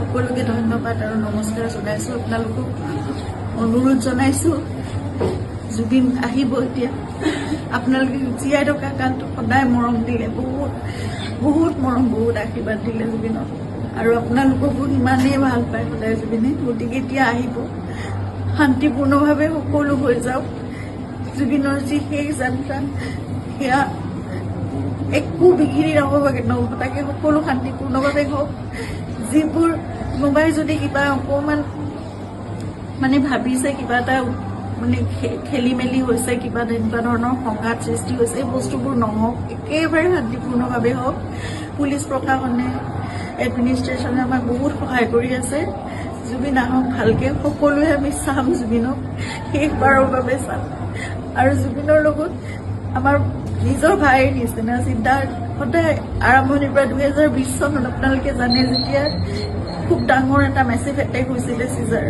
সকলোকে ধন্যবাদ আৰু নমস্কাৰ জনাইছোঁ। আপোনালোকক অনুৰোধ জনাইছোঁ, জুবিন আহিব এতিয়া। আপোনালোকে জীয়াই থকা কালটো সদায় মৰম দিলে, বহুত বহুত মৰম, বহুত আশীৰ্বাদ দিলে জুবিনক, আৰু আপোনালোককো ইমানেই ভাল পায় সদায় জুবিনে। গতিকে এতিয়া আহিব, শান্তিপূৰ্ণভাৱে সকলো হৈ যাওক। জুবিনৰ যি শেষ যাত্ৰা, সেয়া একো বিঘিনি নঘটাকে সকলো শান্তিপূৰ্ণভাৱে হওক। যিবোৰ কোনোবাই যদি কিবা অকণমান মানে ভাবিছে, কিবা এটা মানে খেলি মেলি হৈছে, কিবা তেনেকুৱা ধৰণৰ সংঘাত সৃষ্টি হৈছে, এই বস্তুবোৰ নহওক, একেবাৰে শান্তিপূৰ্ণভাৱে হওক। পুলিচ প্ৰশাসনে, এডমিনিষ্ট্ৰেশ্যনে আমাক বহুত সহায় কৰি আছে। জুবিন আহক ভালকে, সকলোৱে আমি চাম জুবিনক, শেষবাৰৰ বাবে চাম। আৰু জুবিনৰ লগত আমাৰ নিজৰ ভাইৰ নিচিনা সিদ্ধাৰ্থ সদায় আৰম্ভণিৰ পৰা 2020 চনত আপোনালোকে জানে, যেতিয়া খুব ডাঙৰ এটা মেচিভ এটেক হৈছিলে চিজাৰ,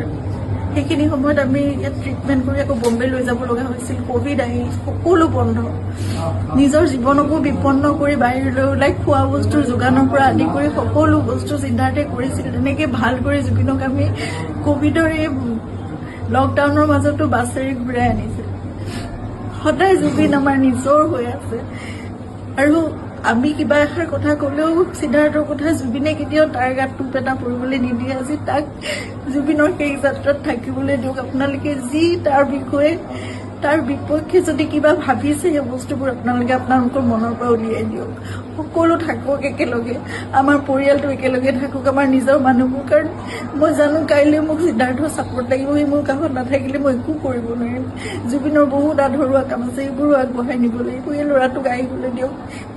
সেইখিনি সময়ত আমি ইয়াত ট্ৰিটমেণ্ট কৰি আকৌ বম্বে লৈ যাব লগা হৈছিল। কোভিড আহি সকলো বন্ধ, নিজৰ জীৱনকো বিপন্ন কৰি বাহিৰলৈ ওলাই খোৱা বস্তুৰ যোগানৰ পৰা আদি কৰি সকলো বস্তু সিদ্ধাৰ্থে কৰিছিল। তেনেকৈ ভাল কৰি জুবিনক আমি কোভিডৰ এই লকডাউনৰ মাজতো বাছেৰে ঘূৰাই আনিছিল। সদায় জুবিন আমাৰ নিজৰ হৈ আছে, আৰু আমি কিবা এষাৰ কথা ক'লেও সিদ্ধাৰ্থৰ কথা জুবিনে কেতিয়াও তাৰ গাত টোপ এটা পৰিবলৈ নিদিয়ে। আজি তাক জুবিনৰ সেই যাত্ৰাত থাকিবলৈ দিয়ক। আপোনালোকে যি তাৰ বিষয়ে, তাৰ বিপক্ষে যদি কিবা ভাবিছে, সেই বস্তুবোৰ আপোনালোকে আপোনালোকৰ মনৰ পৰা উলিয়াই দিয়ক। সকলো থাকক একেলগে, আমাৰ পৰিয়ালটো একেলগে থাকক, আমাৰ নিজৰ মানুহবোৰ। কাৰণ মই জানো কাইলৈ মোক সিদ্ধাৰ্থৰ ছাপোৰ্ট লাগিব, সি মোৰ কাষত নাথাকিলে মই একো কৰিব নোৱাৰিম। জুবিনৰ বহুত আধৰুৱা কাম আছে, সেইবোৰো আগবঢ়াই নিব লাগিব। এই ল'ৰাটোক আহিবলৈ দিয়ক,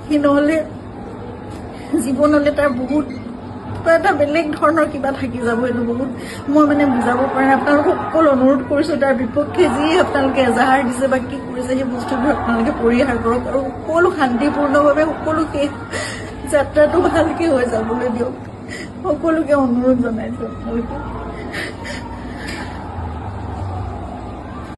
সি নহ'লে জীৱনলৈ তাৰ বহুত কিবা এটা বেলেগ ধৰণৰ কিবা থাকি যাব। এইটো বহুত মই মানে বুজাব পৰা নাই। আপোনালোকক সকলো অনুৰোধ কৰিছোঁ, তাৰ বিপক্ষে যি আপোনালোকে এজাহাৰ দিছে বা কি কৰিছে, সেই বস্তুবোৰ আপোনালোকে পৰিহাৰ কৰক, আৰু সকলো শান্তিপূৰ্ণভাৱে সকলো শেষ যাত্ৰাটো ভালকৈ হৈ যাবলৈ দিয়ক। সকলোকে অনুৰোধ জনাইছোঁ আপোনালোকে।